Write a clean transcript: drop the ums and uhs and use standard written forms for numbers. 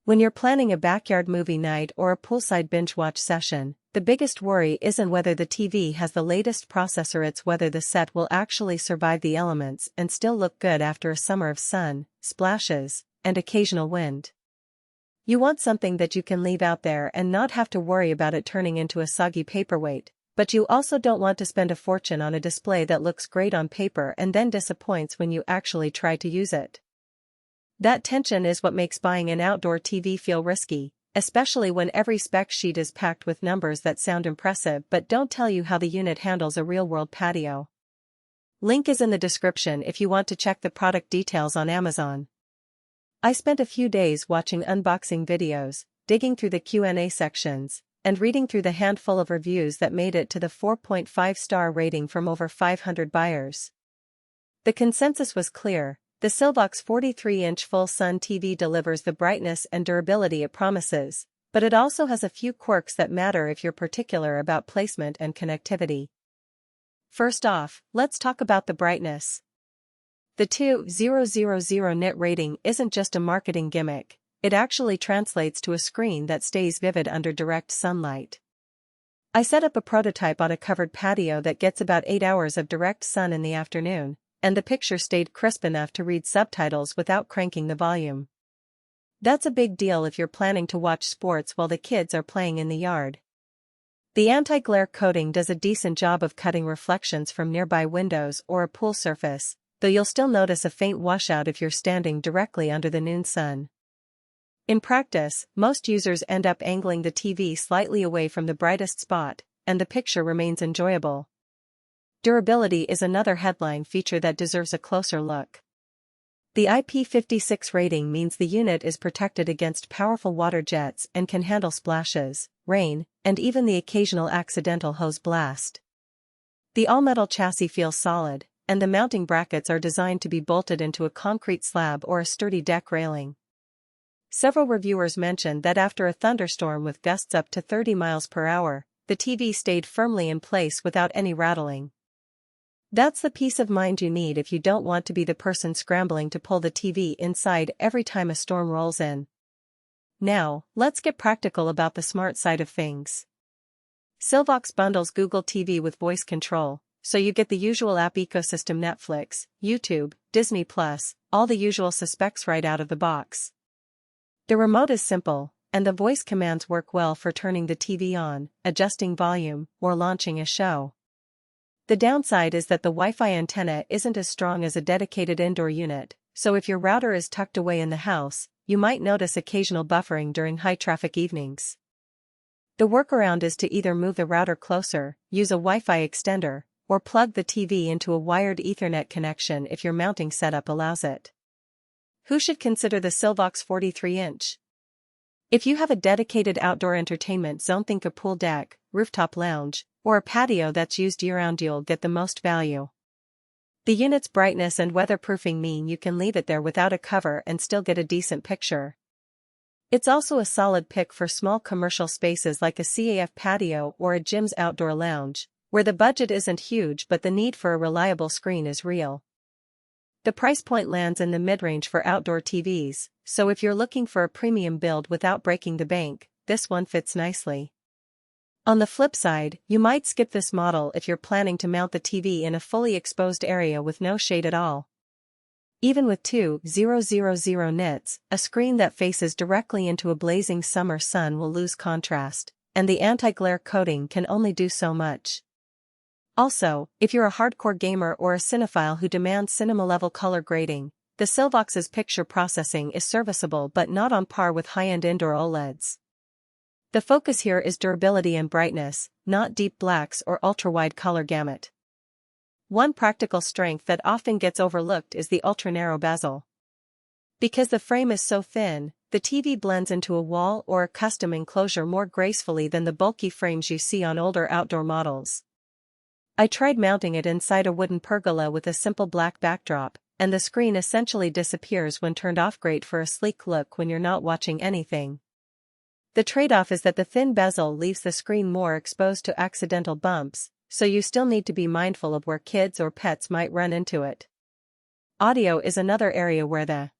When you're planning a backyard movie night or a poolside binge-watch session, the biggest worry isn't whether the TV has the latest processor, it's whether the set will actually survive the elements and still look good after a summer of sun, splashes, and occasional wind. You want something that you can leave out there and not have to worry about it turning into a soggy paperweight, but you also don't want to spend a fortune on a display that looks great on paper and then disappoints when you actually try to use it. That tension is what makes buying an outdoor TV feel risky, especially when every spec sheet is packed with numbers that sound impressive but don't tell you how the unit handles a real-world patio. Link is in the description if you want to check the product details on Amazon. I spent a few days watching unboxing videos, digging through the Q&A sections, and reading through the handful of reviews that made it to the 4.5-star rating from over 500 buyers. The consensus was clear. The SYLVOX 43-inch full-sun TV delivers the brightness and durability it promises, but it also has a few quirks that matter if you're particular about placement and connectivity. First off, let's talk about the brightness. The 2000 nit rating isn't just a marketing gimmick, it actually translates to a screen that stays vivid under direct sunlight. I set up a prototype on a covered patio that gets about 8 hours of direct sun in the afternoon, and the picture stayed crisp enough to read subtitles without cranking the volume. That's a big deal if you're planning to watch sports while the kids are playing in the yard. The anti-glare coating does a decent job of cutting reflections from nearby windows or a pool surface, though you'll still notice a faint washout if you're standing directly under the noon sun. In practice, most users end up angling the TV slightly away from the brightest spot, and the picture remains enjoyable. Durability is another headline feature that deserves a closer look. The IP56 rating means the unit is protected against powerful water jets and can handle splashes, rain, and even the occasional accidental hose blast. The all-metal chassis feels solid, and the mounting brackets are designed to be bolted into a concrete slab or a sturdy deck railing. Several reviewers mentioned that after a thunderstorm with gusts up to 30 miles per hour, the TV stayed firmly in place without any rattling. That's the peace of mind you need if you don't want to be the person scrambling to pull the TV inside every time a storm rolls in. Now, let's get practical about the smart side of things. SYLVOX bundles Google TV with voice control, so you get the usual app ecosystem: Netflix, YouTube, Disney+, all the usual suspects right out of the box. The remote is simple, and the voice commands work well for turning the TV on, adjusting volume, or launching a show. The downside is that the Wi-Fi antenna isn't as strong as a dedicated indoor unit, so if your router is tucked away in the house, you might notice occasional buffering during high-traffic evenings. The workaround is to either move the router closer, use a Wi-Fi extender, or plug the TV into a wired Ethernet connection if your mounting setup allows it. Who should consider the SYLVOX 43-inch? If you have a dedicated outdoor entertainment zone, think a pool deck, rooftop lounge, or a patio that's used year-round, you'll get the most value. The unit's brightness and weatherproofing mean you can leave it there without a cover and still get a decent picture. It's also a solid pick for small commercial spaces like a CAF patio or a gym's outdoor lounge, where the budget isn't huge but the need for a reliable screen is real. The price point lands in the mid-range for outdoor TVs, so if you're looking for a premium build without breaking the bank, this one fits nicely. On the flip side, you might skip this model if you're planning to mount the TV in a fully exposed area with no shade at all. Even with 2000 nits, a screen that faces directly into a blazing summer sun will lose contrast, and the anti-glare coating can only do so much. Also, if you're a hardcore gamer or a cinephile who demands cinema-level color grading, the SYLVOX's picture processing is serviceable but not on par with high-end indoor OLEDs. The focus here is durability and brightness, not deep blacks or ultra-wide color gamut. One practical strength that often gets overlooked is the ultra-narrow bezel. Because the frame is so thin, the TV blends into a wall or a custom enclosure more gracefully than the bulky frames you see on older outdoor models. I tried mounting it inside a wooden pergola with a simple black backdrop, and the screen essentially disappears when turned off. Great for a sleek look when you're not watching anything. The trade-off is that the thin bezel leaves the screen more exposed to accidental bumps, so you still need to be mindful of where kids or pets might run into it. Audio is another area where the